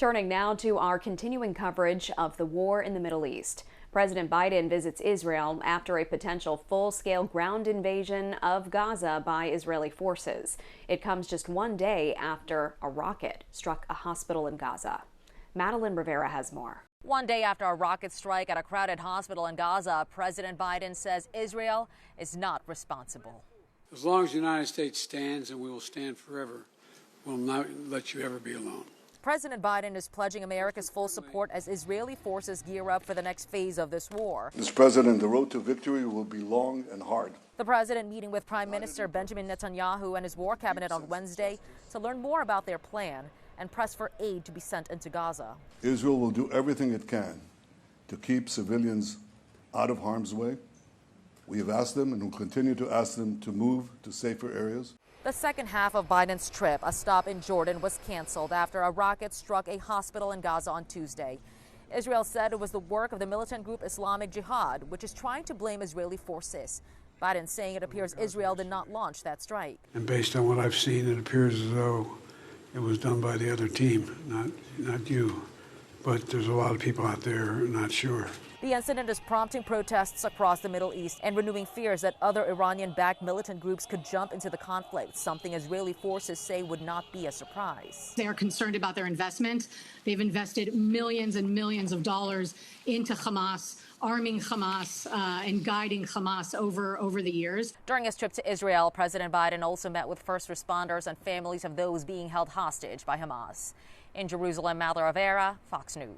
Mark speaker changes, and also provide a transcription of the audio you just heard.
Speaker 1: Turning now to our continuing coverage of the war in the Middle East. President Biden visits Israel after a potential full-scale ground invasion of Gaza by Israeli forces. It comes just one day after a rocket struck a hospital in Gaza. Madeline Rivera has more.
Speaker 2: One day after a rocket strike at a crowded hospital in Gaza, President Biden says Israel is not responsible.
Speaker 3: As long as the United States stands, and we will stand forever, we'll not let you ever be alone.
Speaker 2: President Biden is pledging America's full support as Israeli forces gear up for the next phase of this war.
Speaker 4: Mr. President, the road to victory will be long and hard.
Speaker 2: The president meeting with Prime Minister Benjamin Netanyahu and his war cabinet on Wednesday to learn more about their plan and press for aid to be sent into Gaza.
Speaker 4: Israel will do everything it can to keep civilians out of harm's way. We have asked them and will continue to ask them to move to safer areas.
Speaker 2: The second half of Biden's trip, a stop in Jordan, was canceled after a rocket struck a hospital in Gaza on Tuesday. Israel said it was the work of the militant group Islamic Jihad, which is trying to blame Israeli forces. Biden saying it appears Israel did not launch that strike.
Speaker 3: And based on what I've seen, it appears as though it was done by the other team, not you. But there's a lot of people out there not sure.
Speaker 2: The incident is prompting protests across the Middle East and renewing fears that other Iranian-backed militant groups could jump into the conflict, something Israeli forces say would not be a surprise.
Speaker 5: They are concerned about their investment. They've invested millions and millions of dollars into Hamas, arming Hamas and guiding Hamas over the years.
Speaker 2: During his trip to Israel, President Biden also met with first responders and families of those being held hostage by Hamas. In Jerusalem, Madeline Rivera, Fox News.